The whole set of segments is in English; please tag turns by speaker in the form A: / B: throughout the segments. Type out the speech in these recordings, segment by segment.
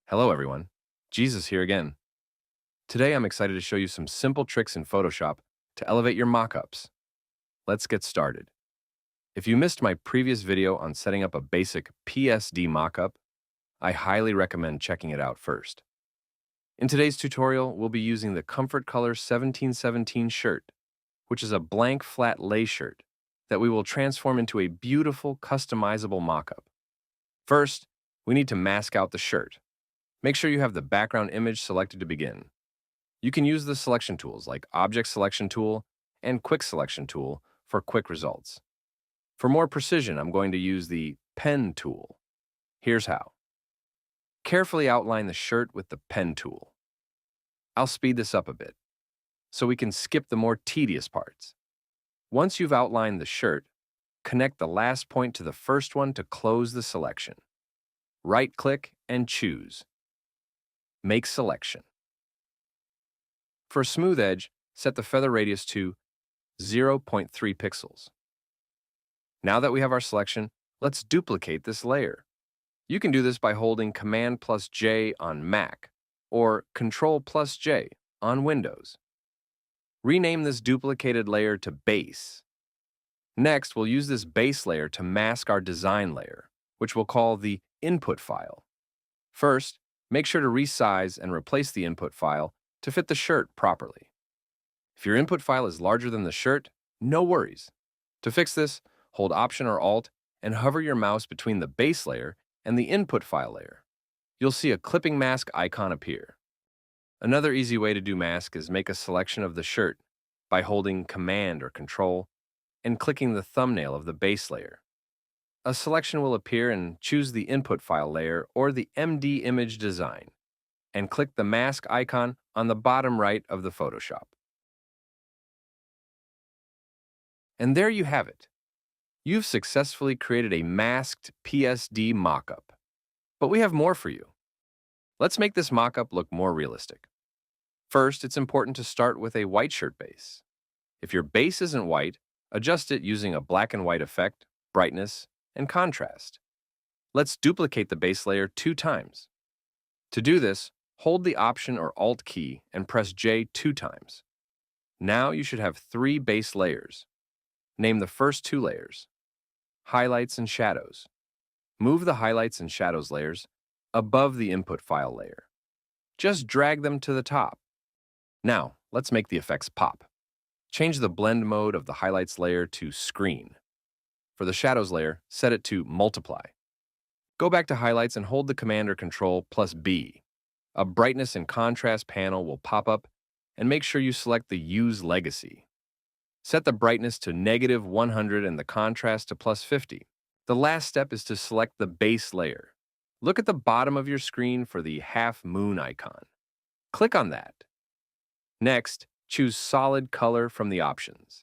A: Hello everyone, Jesus here again. Today I'm excited to show you some simple tricks in Photoshop to elevate your mockups. Let's get started. If you missed my previous video on setting up a basic PSD mockup, I highly recommend checking it out first. In today's tutorial, we'll be using the Comfort Color 1717 shirt, which is a blank flat lay shirt that we will transform into a beautiful customizable mockup. First, we need to mask out the shirt. Make sure you have the background image selected to begin. You can use the selection tools like Object Selection Tool and Quick Selection Tool for quick results. For more precision, I'm going to use the Pen tool. Here's how. Carefully outline the shirt with the Pen tool. I'll speed this up a bit, so we can skip the more tedious parts. Once you've outlined the shirt, connect the last point to the first one to close the selection. Right-click and choose. Make selection. For a smooth edge, set the feather radius to 0.3 pixels. Now that we have our selection, let's duplicate this layer. You can do this by holding Command+J on Mac or Control+J on Windows. Rename this duplicated layer to Base. Next, we'll use this base layer to mask our design layer, which we'll call the input file. First, make sure to resize and replace the input file to fit the shirt properly. If your input file is larger than the shirt, no worries. To fix this, hold Option or Alt and hover your mouse between the base layer and the input file layer. You'll see a clipping mask icon appear. Another easy way to do mask is make a selection of the shirt by holding Command or Control and clicking the thumbnail of the base layer. A selection will appear and choose the input file layer or the MD image design, and click the mask icon on the bottom right of the Photoshop. And there you have it. You've successfully created a masked PSD mockup. But we have more for you. Let's make this mockup look more realistic. First, it's important to start with a white shirt base. If your base isn't white, adjust it using a black and white effect, brightness, and contrast. Let's duplicate the base layer 2 times. To do this, hold the Option or Alt key and press J 2 times. Now you should have 3 base layers. Name the first 2 layers. Highlights and Shadows. Move the Highlights and Shadows layers above the input file layer. Just drag them to the top. Now, let's make the effects pop. Change the blend mode of the Highlights layer to Screen. For the Shadows layer, set it to Multiply. Go back to Highlights and hold the Command or Control+B. A Brightness and Contrast panel will pop up, and make sure you select the Use Legacy. Set the brightness to -100 and the contrast to +50. The last step is to select the base layer. Look at the bottom of your screen for the half moon icon. Click on that. Next, choose Solid Color from the options.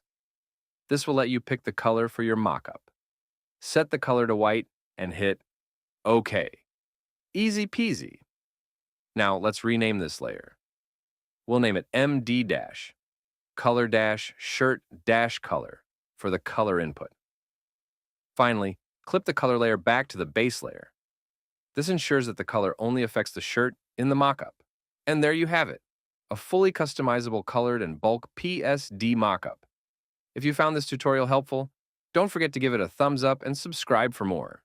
A: This will let you pick the color for your mockup. Set the color to white and hit OK. Easy peasy. Now let's rename this layer. We'll name it MD- color shirt color for the color input. Finally, clip the color layer back to the base layer. This ensures that the color only affects the shirt in the mockup. And there you have it, a fully customizable colored and bulk PSD mockup. If you found this tutorial helpful, don't forget to give it a thumbs up and subscribe for more.